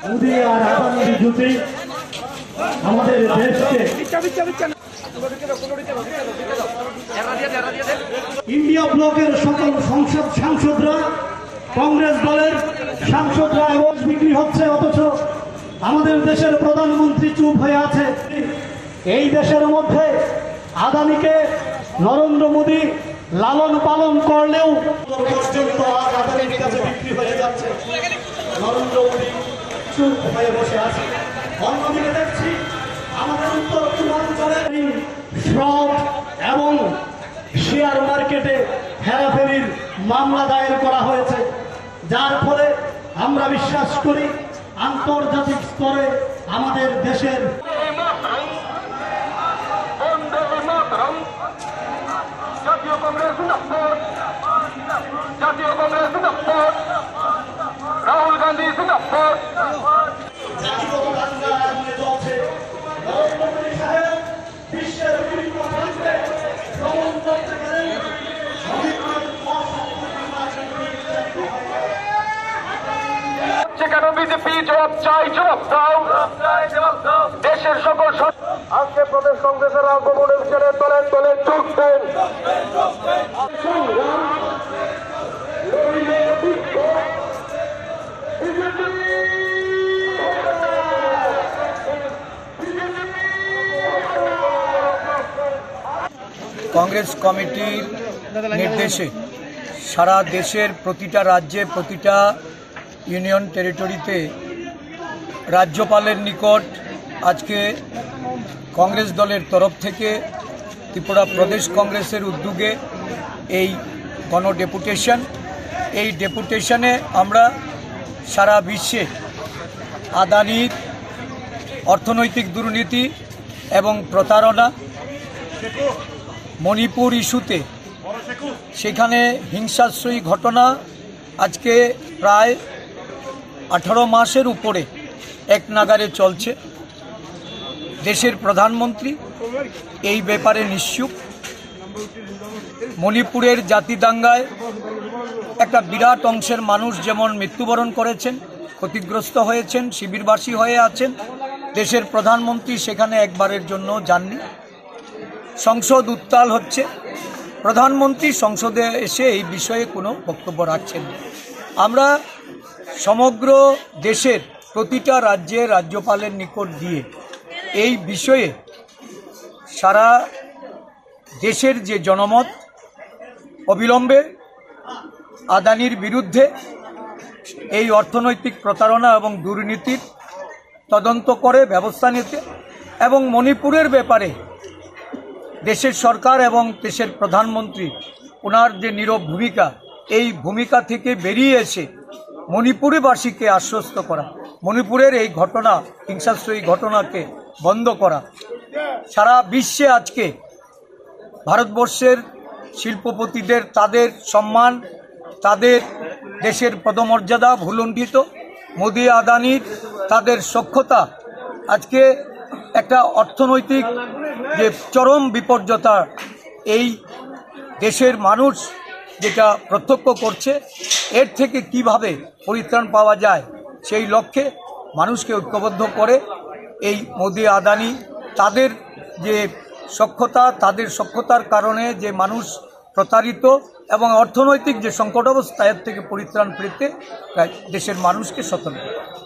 মোদি আর আদানির জুটি আমাদের দেশকে ইন্ডিয়া ব্লকের সকল সংসদ সাংসদরা, কংগ্রেস দলের সাংসদরা এবং বিক্রি হচ্ছে, অথচ আমাদের দেশের প্রধানমন্ত্রী চুপ হয়ে আছে। এই দেশের মধ্যে আদানিকে নরেন্দ্র মোদী লালন পালন করলেও পর্যন্ত আদানির কাছে বিক্রি হয়ে যাচ্ছে। নরেন্দ্র মোদী চুপ হয়ে বসে আছে। অন্যদিকে দেখছি আমাদের উত্তর পূর্বাঞ্চলের ফ্রড এবং শেয়ার মার্কেটে হেরাফেরির মামলা দায়ের করা হয়েছে, যার ফলে আমরা বিশ্বাস করি আন্তর্জাতিক স্তরে আমাদের দেশের জাতীয় কংগ্রেস রাহুল গান্ধী কেন বিজেপি জবাব চাই, জবাব দাও। দেশের সকল আজকে প্রদেশ কংগ্রেসের আগমনের ছেড়ে দলে দলে যোগ দেন। কংগ্রেস কমিটির নির্দেশে সারা দেশের প্রতিটা রাজ্যে, প্রতিটা ইউনিয়ন টেরিটরিতে রাজ্যপালের নিকট আজকে কংগ্রেস দলের তরফ থেকে ত্রিপুরা প্রদেশ কংগ্রেসের উদ্যোগে এই গণডেপুটেশন, এই ডেপুটেশনে আমরা সারা বিশ্বে আদানির অর্থনৈতিক দুর্নীতি এবং প্রতারণা, মণিপুর ইস্যুতে সেখানে হিংসাত্মক ঘটনা আজকে প্রায় 18 মাসের উপরে এক নাগারে চলছে। দেশের প্রধানমন্ত্রী এই ব্যাপারে নিশ্চুপ। মণিপুরের জাতি দাঙ্গায় একটা বিরাট অংশের মানুষ যেমন মৃত্যুবরণ করেছেন, ক্ষতিগ্রস্ত হয়েছেন, শিবিরবাসী হয়ে আছেন, দেশের প্রধানমন্ত্রী সেখানে একবারের জন্য যাননি। সংসদ উত্তাল হচ্ছে, প্রধানমন্ত্রী সংসদে এসে এই বিষয়ে কোনো বক্তব্য রাখছেন না। আমরা সমগ্র দেশের প্রতিটা রাজ্যে রাজ্যপালের নিকট দিয়ে এই বিষয়ে সারা দেশের যে জনমত অবিলম্বে আদানির বিরুদ্ধে এই অর্থনৈতিক প্রতারণা এবং দুর্নীতির তদন্ত করে ব্যবস্থা নিতে এবং মণিপুরের ব্যাপারে দেশের সরকার এবং দেশের প্রধানমন্ত্রী ওনার যে নীরব ভূমিকা, এই ভূমিকা থেকে বেরিয়ে এসে মণিপুরবাসীকে আশ্বস্ত করা, মণিপুরের এই ঘটনা, হিংসাত্মক ঘটনাকে বন্ধ করা। সারা বিশ্বে আজকে ভারতবর্ষের শিল্পপতিদের তাদের সম্মান, তাদের দেশের পদমর্যাদা ভূলুণ্ঠিত, মোদি আদানির তাদের সখ্যতা আজকে একটা অর্থনৈতিক যে চরম বিপর্যতা এই দেশের মানুষ যেটা প্রত্যক্ষ করছে, এর থেকে কিভাবে পরিত্রাণ পাওয়া যায় সেই লক্ষ্যে মানুষকে ঐক্যবদ্ধ করে এই মোদি আদানি তাদের যে সখ্যতা, তাদের সখ্যতার কারণে যে মানুষ প্রতারিত এবং অর্থনৈতিক যে সংকটাবস্থা এর থেকে পরিত্রাণ পেতে দেশের মানুষকে সতর্ক।